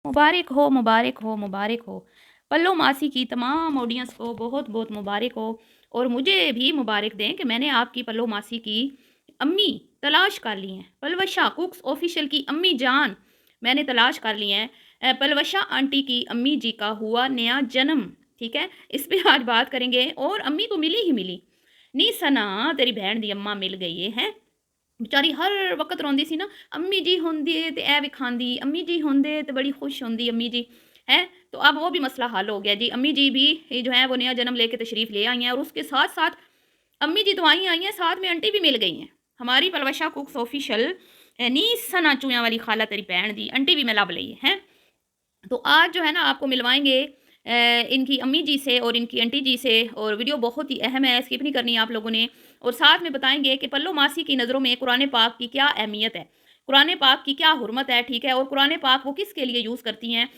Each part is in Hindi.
मुबारक हो, मुबारक हो, मुबारक हो। पल्लो मासी की तमाम ऑडियंस को बहुत बहुत मुबारक हो। और मुझे भी मुबारक दें कि मैंने आपकी पल्लो मासी की अम्मी तलाश कर ली हैं। पलवशा कुक्स ऑफिशियल की अम्मी जान मैंने तलाश कर ली हैं। पलवशा आंटी की अम्मी जी का हुआ नया जन्म। ठीक है, इस पर आज बात करेंगे। और अम्मी तो मिली ही मिली। नी सना तेरी बहन दी अम्मा मिल गई है। बेचारी हर वक्त रोंदी सी ना, अम्मी जी होंदे ते ऐ भी खांदी, अम्मी जी होंदे ते बड़ी खुश होंदी अम्मी जी है। तो अब वो भी मसला हल हो गया जी। अम्मी जी भी जो है वो नया जन्म लेके तशरीफ़ ले आई हैं। और उसके साथ साथ अम्मी जी तो आई आई हैं, साथ में आंटी भी मिल गई हैं। हमारी पलवशा कुक्स ऑफिशियल नी सना चूया वाली खाला तेरी भैन दी आंटी भी मैं लब ली है। तो आज जो है ना आपको मिलवाएंगे इनकी अम्मी जी से और इनकी आंटी जी से। और वीडियो बहुत ही अहम है, स्किप नहीं करनी आप लोगों ने। और साथ में बताएंगे कि पल्लो मासी की नज़रों में कुरान पाक की क्या अहमियत है, कुरान पाक की क्या हुर्मत है। ठीक है, और कुरान पाक वो किस के लिए यूज़ करती हैं,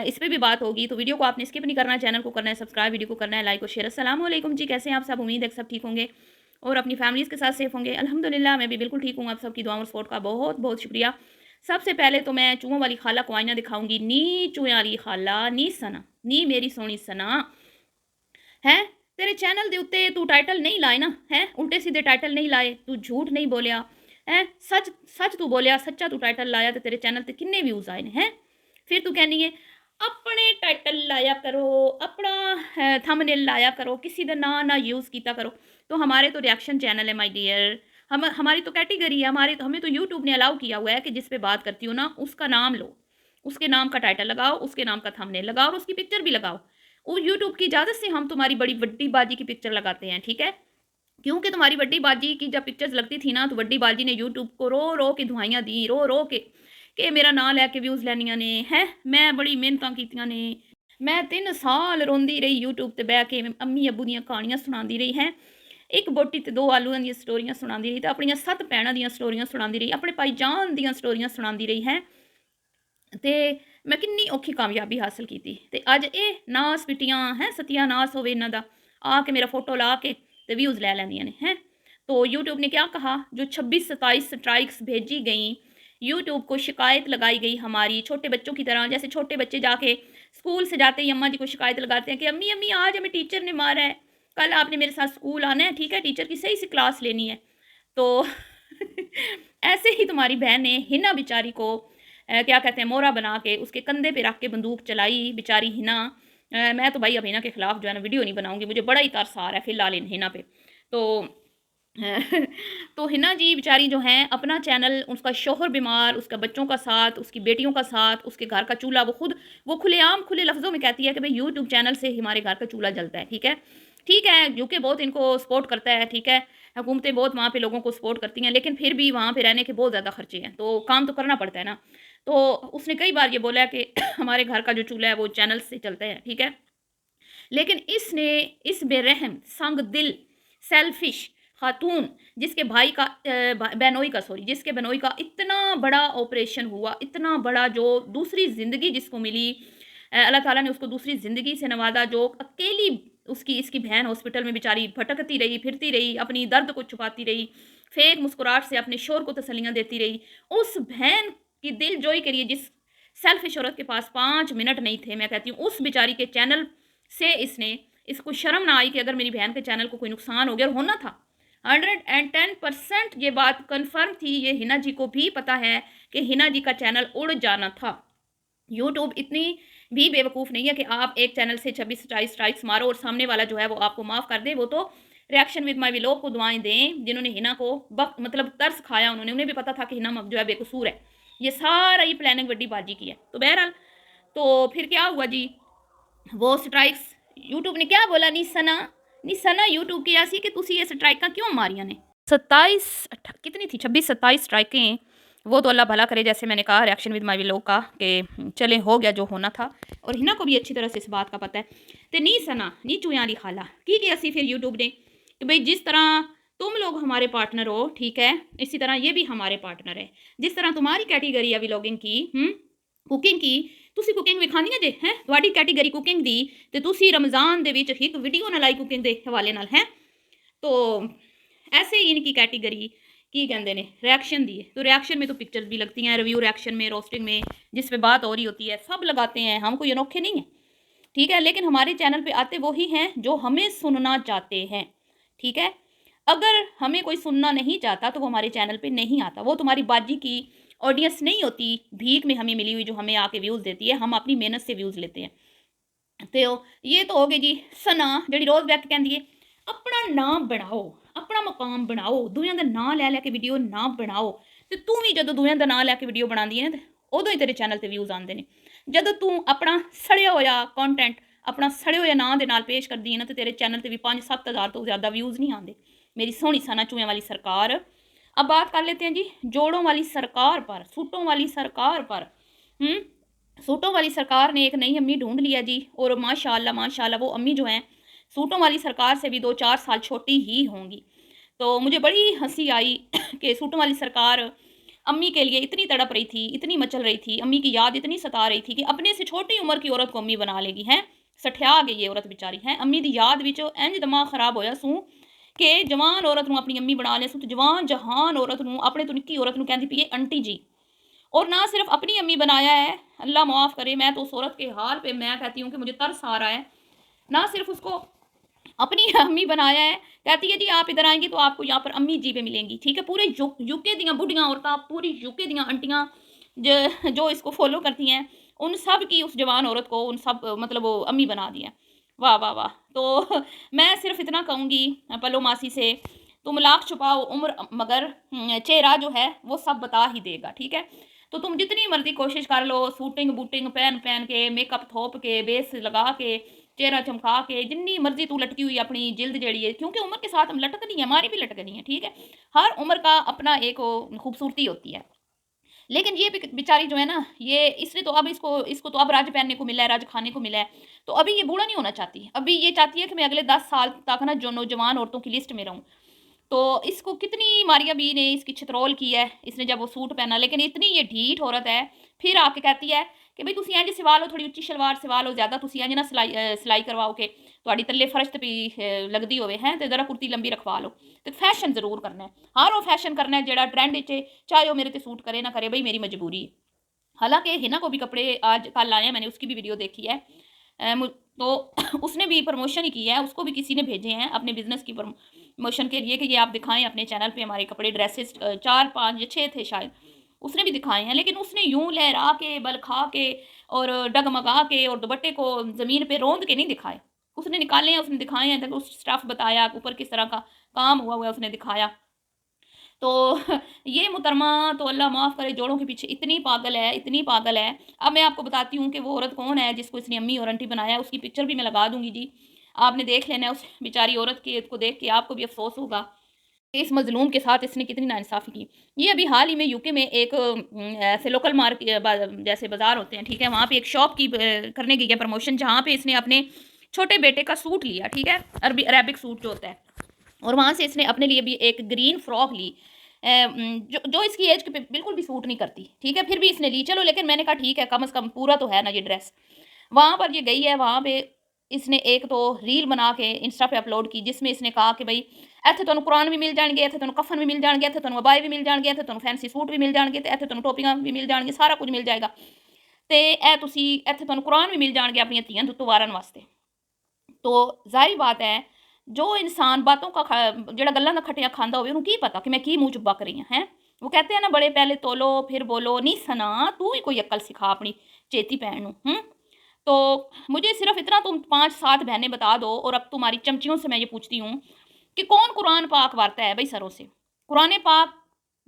इस पर भी बात होगी। तो वीडियो को आपने स्किप नहीं करना, चैनल को करना है सब्सक्राइब, वीडियो को करना है लाइक और शेयर। अस्सलाम वालेकुम जी, कैसे हैं आप सब? उम्मीद है सब ठीक होंगे और अपनी फैमिलीज़ के साथ सेफ होंगे। अल्हम्दुलिल्लाह मैं भी बिल्कुल ठीक हूँ। आप सबकी दुआ और सपोर्ट का बहुत बहुत शुक्रिया। सबसे पहले तो मैं चूहों वाली खाला को आईना दिखाऊंगी। नी चूहों वाली खाला, नी सना, नी मेरी सोनी सना है। तेरे चैनल के उत्ते तू टाइटल नहीं लाए ना, है उल्टे सीधे टाइटल नहीं लाए, तू झूठ नहीं बोलिया है, सच सच तू बोलिया, सच्चा तू टाइटल लाया तो तेरे चैनल ते किन्ने व्यूज आए हैं। फिर तू कहनी है अपने टाइटल लाया करो, अपना थंबनेल लाया करो, किसी का ना ना यूज़ किया करो। तो हमारे तो रिएक्शन चैनल है माय डियर, हम हमारी तो कैटेगरी है, हमारे तो हमें तो यूट्यूब ने अलाउ किया हुआ है कि जिस पे बात करती हूँ ना उसका नाम लो, उसके नाम का टाइटल लगाओ, उसके नाम का थंबनेल लगाओ और उसकी पिक्चर भी लगाओ। और यूट्यूब की इजाज़त से हम तुम्हारी बड़ी बड्डी बाजी की पिक्चर लगाते हैं। ठीक है, क्योंकि तुम्हारी बड्डी बाजी की जब पिक्चर्स लगती थी ना तो बड्डी बाजी ने यूट्यूब को रो रो के दुआइयां दी, रो रो के कि मेरा नाम लैके व्यूज़ लैनिया ने है। मैं बड़ी मेहनत कीतियां ने, मैं 3 साल रोंदी रही यूट्यूब ते बह के अम्मी अब्बू दियां कहानियां सुनाती रही हैं। एक बोटी ते 2 आलूआं दी स्टोरियां सुनाती रही, तो अपनी 7 भैणां दी स्टोरियां सुनाती रही, अपने भाई जान दी स्टोरियां सुनाती रही हैं। ते मैं किन्नी औखी कामयाबी हासिल की थी। ते अज ये नास पिटियां हैं, सत्यानाश होवे इन्हां दा, आके मेरा फोटो ला के ते व्यूज़ लै लैंदियां ने हैं। तो यूट्यूब ने क्या कहा, जो 26-27 स्ट्राइक्स भेजी गई, यूट्यूब को शिकायत लगाई गई हमारी, छोटे बच्चों की तरह। जैसे छोटे बच्चे जाके स्कूल से जाते ही अम्मा जी को शिकायत लगाते हैं कि अम्मी अम्मी आज हमें टीचर ने मारा है, कल आपने मेरे साथ स्कूल आना है, ठीक है, टीचर की सही से क्लास लेनी है। तो ऐसे ही तुम्हारी बहन ने हिना बेचारी को क्या कहते हैं मोहरा बना के उसके कंधे पे रख के बंदूक चलाई बेचारी हिना। मैं तो भाई अब हिना के खिलाफ जो है ना वीडियो नहीं बनाऊंगी, मुझे बड़ा ही तरस आ रहा है फिलहाल इन हिना पे। तो तो हिना जी बेचारी जो हैं अपना चैनल, उसका शोहर बीमार, उसका बच्चों का साथ, उसकी बेटियों का साथ, उसके घर का चूल्हा, वो खुद वो खुलेआम खुले लफ्ज़ों में कहती है कि भाई यूट्यूब चैनल से हमारे घर का चूल्हा जलता है। ठीक है, ठीक है, यूके बहुत इनको सपोर्ट करता है। ठीक है, हुकूमतें बहुत वहाँ पे लोगों को सपोर्ट करती हैं, लेकिन फिर भी वहाँ पे रहने के बहुत ज़्यादा खर्चे हैं, तो काम तो करना पड़ता है ना। तो उसने कई बार ये बोला है कि हमारे घर का जो चूल्हा है वो चैनल से चलता है। ठीक है, लेकिन इसने, इस बेरहम संग दिल सेल्फिश खातून, जिसके भाई का बेनोई का सॉरी जिसके बेनोई का इतना बड़ा ऑपरेशन हुआ, इतना बड़ा, जो दूसरी ज़िंदगी जिसको मिली, अल्लाह ताला ने उसको दूसरी ज़िंदगी से नवाजा, जो अकेली उसकी इसकी बहन हॉस्पिटल में बेचारी भटकती रही, फिरती रही, अपनी दर्द को छुपाती रही, फेक मुस्कुराहट से अपने शोर को तसल्लियाँ देती रही। उस बहन की दिल जोई के लिए जिस सेल्फिश औरत के पास 5 मिनट नहीं थे, मैं कहती हूँ उस बेचारी के चैनल से इसने, इसको शर्म ना आई कि अगर मेरी बहन के चैनल को कोई नुकसान हो गया, और होना था 110% ये बात कन्फर्म थी। ये हिना जी को भी पता है कि हिना जी का चैनल उड़ जाना था। यूट्यूब इतनी भी बेवकूफ़ नहीं है कि आप एक चैनल से 26-27 स्ट्राइक्स मारो और सामने वाला जो है वो आपको माफ़ कर दे। वो तो रिएक्शन विद माय व्लॉग को दुआएं दें जिन्होंने हिना को मतलब तरस खाया, उन्होंने, उन्हें भी पता था कि हिना जो है बेकसूर है। ये सारा ही प्लानिंग बड्डी बाजी की है। तो बहरहाल, तो फिर क्या हुआ जी, वो स्ट्राइक्स यूट्यूब ने क्या बोला, नी सना यूट्यूब की ऐसी कि तुसी ये स्ट्राइक क्यों मारियां ने 27 कितनी थी 26-27 स्ट्राइकें। वो तो अल्लाह भला करे, जैसे मैंने कहा रिएक्शन विद माई लोग का कि चले हो गया जो होना था। और हिना को भी अच्छी तरह से इस बात का पता है। तो नी सना नी चुयाली खाला की असी फिर यूट्यूब ने कि भाई जिस तरह तुम लोग हमारे पार्टनर हो, ठीक है, इसी तरह ये भी हमारे पार्टनर है। जिस तरह तुम्हारी कैटेगरी है व्लॉगिंग की, कुकिंग की, ਤੁਸੀਂ ਕੁਕਿੰਗ ਵਿਖਾਉਂਦੀਆਂ ਜੇ ਹੈ, ਤੁਹਾਡੀ ਕੈਟੇਗਰੀ ਕੁਕਿੰਗ ਦੀ, ਤੇ ਤੁਸੀਂ रमज़ान ਦੇ ਵਿੱਚ ਇੱਕ ਵੀਡੀਓ ਨਾ ਲਾਈ ਕੁਕਿੰਗ ਦੇ ਹਵਾਲੇ ਨਾਲ ਹੈ। तो ऐसे ही इनकी कैटेगरी की कहते हैं रिएक्शन दिए, तो रिएक्शन में तो पिक्चर्स भी लगती हैं, रिव्यू रिएक्शन में, रोस्टिंग में, जिस पे बात हो रही होती है, सब लगाते हैं, हम कोई अनोखे नहीं है, ठीक है। लेकिन हमारे चैनल पे आते वही हैं जो हमें सुनना चाहते हैं, ठीक है। अगर हमें कोई सुनना नहीं चाहता तो वो हमारे चैनल पे नहीं आता, वो तुम्हारी बाजी की ऑडियंस नहीं होती, भीख में हमें मिली हुई जो हमें आके व्यूज़ देती है, हम अपनी मेहनत से व्यूज़ लेते हैं। तो ये तो हो गए जी सना जी रोज़ बैक कहती है अपना नाम बनाओ, अपना मकाम बनाओ, दूसरों का नाम लै लैके वीडियो ना बनाओ। तो तू भी जो दूसरों का नाम लैके वीडियो बनाती है ना उदों ही तेरे चैनल पर व्यूज़ आते हैं। जब तू अपना सड़िया होया कॉन्टेंट अपना सड़े हुए नाम के नाल पेश करती है ना, तो तेरे चैनल पर भी 5-7 हज़ार तो ज़्यादा व्यूज़ नहीं आते। मेरी सोहनी सना चूहे वाली सरकार। अब बात कर लेते हैं जी जोड़ों वाली सरकार पर, सूटों वाली सरकार पर। सूटों वाली सरकार ने एक नई अम्मी ढूंढ लिया जी, और माशाल्लाह माशाल्लाह वो अम्मी जो हैं सूटों वाली सरकार से भी 2-4 साल छोटी ही होंगी। तो मुझे बड़ी हंसी आई कि सूटों वाली सरकार अम्मी के लिए इतनी तड़प रही थी, इतनी मचल रही थी, अम्मी की याद इतनी सता रही थी कि अपने से छोटी उम्र की औरत को अम्मी बना लेगी। हैं सठिया गई ये औरत बेचारी है, अम्मी की याद विच इंज दिमाग खराब होया सूँ कि जवान औरत नूं अपनी अम्मी बना लिया सूँ, तो जवान जहान औरत नूं अपने तो निक्की औरत नूं कहती पई है आंटी जी। और ना सिर्फ अपनी अम्मी बनाया है, अल्लाह माफ़ करे, मैं तो उस औरत के हाल पे मैं कहती हूँ कि मुझे तरस आ रहा है। ना सिर्फ उसको अपनी अम्मी बनाया है, कहती है जी आप इधर आएंगी तो आपको यहाँ पर अम्मी जी पे मिलेंगी, ठीक है। पूरे यूके दियाँ बुढ़ियाँ औरतां, पूरी यूके दियाँ आंटियाँ जो इसको फॉलो करती हैं, उन सब की उस जवान औरत को उन सब मतलब वो अम्मी बना दिया। वाह वाह वाह। तो मैं सिर्फ इतना कहूँगी पलो मासी से, तुम लाख छुपाओ उम्र मगर चेहरा जो है वो सब बता ही देगा, ठीक है। तो तुम जितनी मर्जी कोशिश कर लो, सूटिंग बूटिंग पहन पहन के, मेकअप थोप के, बेस लगा के, चेहरा चमका के, जिन्नी मर्जी तू लटकी हुई अपनी जिल्द जड़ी है, क्योंकि उम्र के साथ हम लटकनी है, हमारी भी लटकनी है, ठीक है। हर उम्र का अपना एक खूबसूरती होती है। लेकिन ये बेचारी जो है ना, ये इसने तो अब इसको तो अब रज पहनने को मिला है, रज खाने को मिला है, तो अभी ये बूढ़ा नहीं होना चाहती। अभी ये चाहती है कि मैं अगले 10 साल तक ना जो नौजवान औरतों की लिस्ट में रहूँ। तो इसको कितनी मारिया बी ने इसकी छितरोल की है, इसने जब वो सूट पहना, लेकिन इतनी ये ढीठ औरत है, फिर आके कहती है कि बई तुसीं इंज सिवा लो, थोड़ी उच्ची शलवार सिवा लो, ज़्यादा तुसीं इंज ना सिलाई करवाओ कि तुहाडी तल्ले फर्श ते भी लगदी होवे हैं, ते ज़रा कुर्ती लंबी रखवा लो। ते फैशन ज़रूर करना है, हर वो फैशन करना है जेड़ा ट्रेंड च, चाहे वो मेरे ते सूट करे ना करे, बई मेरी मजबूरी है। हालाँकि हिना को भी कपड़े आज कल आए हैं, मैंने उसकी भी वीडियो देखी है। तो उसने भी प्रमोशन ही की है, उसको भी किसी ने भेजे हैं अपने बिज़नेस की प्रमोशन के लिए कि ये आप दिखाएँ अपने चैनल पे हमारे कपड़े, ड्रेसेस 4, 5 या 6 थे शायद, उसने भी दिखाए हैं। लेकिन उसने यूँ लहरा के, बल खा के और डगमगा के और दुपट्टे को ज़मीन पे रौंद के नहीं दिखाए। उसने निकाले हैं, उसने दिखाए हैं, तक उस स्टफ़ बताया, ऊपर किस तरह का काम हुआ हुआ है उसने दिखाया। तो ये मुहतरमा तो अल्लाह माफ़ करे जोड़ों के पीछे इतनी पागल है, इतनी पागल है। अब मैं आपको बताती हूँ कि वो औरत कौन है जिसको इसने अम्मी और आंटी बनाया है, उसकी पिक्चर भी मैं लगा दूँगी जी। आपने देख लेना है उस बेचारी औरत के को देख के आपको भी अफ़सोस होगा कि इस मज़लूम के साथ इसने कितनी नाइंसाफ़ी की। ये अभी हाल ही में यूके में एक ऐसे लोकल जैसे बाज़ार होते हैं, ठीक है? वहाँ पे एक शॉप की करने गई है प्रमोशन, जहाँ पे इसने अपने छोटे बेटे का सूट लिया, ठीक है? अरेबिक सूट जो होता है। और वहाँ से इसने अपने लिए भी एक ग्रीन फ्रॉक ली, जो इसकी एज के पे बिल्कुल भी सूट नहीं करती, ठीक है। फिर भी इसने ली, चलो, लेकिन मैंने कहा ठीक है, कम से कम पूरा तो है ना ये ड्रेस। वहाँ पर ये गई है, वहाँ पे इसने एक तो रील बना के इंस्टा पे अपलोड की, जिसमें इसने कहा कि भाई ਇੱਥੇ ਤੁਹਾਨੂੰ कुरान भी मिल जाएंगे, ਇੱਥੇ ਤੁਹਾਨੂੰ कफन भी मिल जाएंगे, ਇੱਥੇ ਤੁਹਾਨੂੰ अबाए भी मिल जाएंगे, ਇੱਥੇ ਤੁਹਾਨੂੰ फैंसी सूट भी मिल जाएंगे, ਤੇ ਇੱਥੇ ਤੁਹਾਨੂੰ ਟੋਪੀਆਂ भी मिल जाएंगे, सारा कुछ मिल जाएगा। ਤੇ ਇਹ ਤੁਸੀਂ ਇੱਥੇ ਤੁਹਾਨੂੰ कुरान भी मिल जाएंगे ਆਪਣੀਆਂ ਧੀਆਂ ਤੋਂ ਵਾਰਨ ਵਾਸਤੇ। तो ज़ाहिर बात है जो इंसान बातों का जेड़ा गल्लां दा खटिया खांदा होवे उन्हें की पता कि मैं की मुँह चुब्बा कर रही हूँ, हैं। वो कहते हैं ना बड़े पहले तोलो फिर बोलो, नहीं सना तू ही कोई अक्ल सिखा अपनी चेती भैन नूं। तो मुझे सिर्फ इतना तुम 5-7 बहनें बता दो, और अब तुम्हारी चमचियों से मैं ये पूछती हूँ कि कौन कुरान पाक वारता है भाई सरों से। कुरान पाक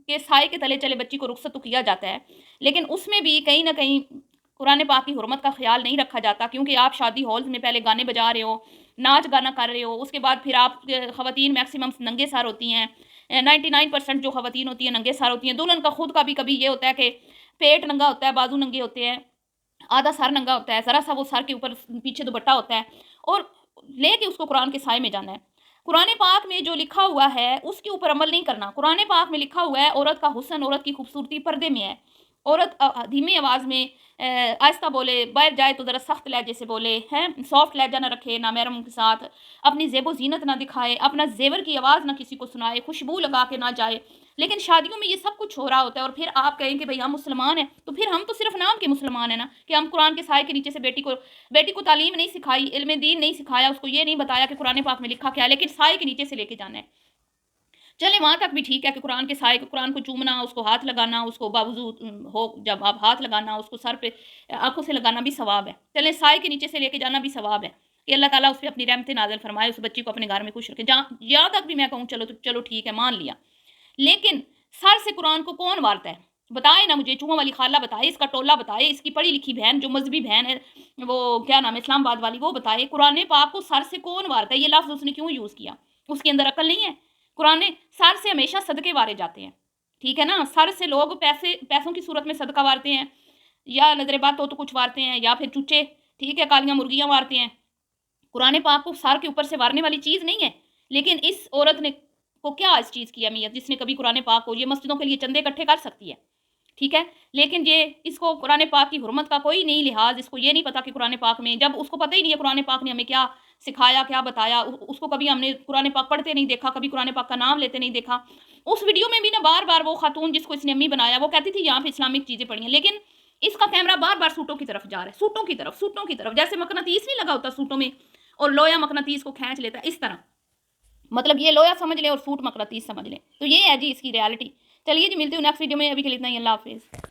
के साए के तले चले बच्ची को रुखसत तो किया जाता है, लेकिन उसमें भी कहीं ना कहीं कुरान पाक की हुर्मत का ख्याल नहीं रखा जाता, क्योंकि आप शादी हॉल्स में पहले गाने बजा रहे हो, नाच गाना कर रहे हो, उसके बाद फिर आप ख़वातीन मैक्सिमम नंगे सर होती हैं। 99% जो ख़वातीन होती हैं नंगे सर होती हैं। दुल्हन का खुद का भी कभी ये होता है कि पेट नंगा होता है, बाजू नंगे होते हैं, आधा सर नंगा होता है, ज़रा सा वो सर के ऊपर पीछे दुपट्टा होता है, और लेके उसको कुरान के साए में जाना है। कुरान पाक में जो लिखा हुआ है उसके ऊपर अमल नहीं करना। कुरान पाक में लिखा हुआ है औरत का हुस्न, औरत की खूबसूरती पर्दे में है। औरत धीमी आवाज़ में आहिस्ता बोले, बाहर जाए तो ज़रा सख्त लहजे से बोले, हैं, सॉफ्ट लहजा ना रखे ना महरम के साथ, अपनी ज़ेबो ज़ीनत ना दिखाए, अपना जेवर की आवाज़ ना किसी को सुनाए, खुशबू लगा के ना जाए, लेकिन शादियों में ये सब कुछ हो रहा होता है और फिर आप कहें कि भाई हम मुसलमान हैं, तो फिर हम तो सिर्फ नाम के मुसलमान हैं ना, कि हम कुरान के साए के नीचे से बेटी को तालीम नहीं सिखाई, इल्म दीन नहीं सिखाया, उसको ये नहीं बताया कि कुरान पाक में लिखा क्या है, लेकिन साए के नीचे से लेके जाना है। चले वहां तक भी ठीक है कि कुरान के साए, कुरान को चूमना, उसको हाथ लगाना, उसको बावजू हो जब आप हाथ लगाना, उसको सर पे आंखों से लगाना भी सवाब है। चले साए के नीचे से लेके जाना भी सवाब है कि अल्लाह ताला उस पर अपनी रहमतें नाज़िल फरमाए, उस बच्ची को अपने घर में खुश रखे। जहाँ यहाँ तक भी मैं कहूँ चलो तो चलो ठीक है, मान लिया। लेकिन सर से कुरान को कौन वारता है? बताए ना मुझे, चूहों वाली खाला बताए, इसका टोला बताए, इसकी पढ़ी लिखी बहन जो मजहबी बहन है, वो क्या नाम है इस्लामाबाद वाली, वो बताए कुरान पाक को सर से कौन वारता है? ये लफ्ज़ उसने क्यों यूज़ किया? उसके अंदर अकल नहीं है? कुरान सर से हमेशा सदके वारे जाते हैं, ठीक है ना? सर से लोग पैसों की सूरत में सदका वारते हैं, या नजर बात तो कुछ वारते हैं, या फिर चूचे, ठीक है, कालियां मुर्गियां वारते हैं। कुरान पाक को सर के ऊपर से वारने वाली चीज़ नहीं है। लेकिन इस औरत ने को क्या इस चीज़ की अहमियत, जिसने कभी कुरान पाक को, ये मस्जिदों के लिए चंदे इकट्ठे कर सकती है, ठीक है, लेकिन ये इसको कुरान पाक की हुर्मत का कोई नहीं लिहाज, इसको ये नहीं पता कि कुरान पाक में, जब उसको पता ही नहीं है कुरान पाक ने हमें क्या सिखाया, क्या बताया, उसको कभी हमने कुरान पाक पढ़ते नहीं देखा, कभी कुरान पाक का नाम लेते नहीं देखा। उस वीडियो में भी ना बार बार वो खातून जिसको इसने अम्मी बनाया, वो कहती थी यहाँ पे इस्लामिक चीज़ें पढ़ी हैं, लेकिन इसका कैमरा बार बार सूटों की तरफ जा रहा है, सूटों की तरफ, सूटों की तरफ, जैसे मकनातीस नहीं लगा होता सूटों में और लोया मकनातीस को खींच लेता है, इस तरह। मतलब ये लोया समझ लें और सूट मकनातीस समझ लें, तो ये है जी इसकी रियलिटी। चलिए जी, मिलते हैं नेक्स्ट वीडियो में, अभी के लिए इतना ही, अल्लाह हाफिज़।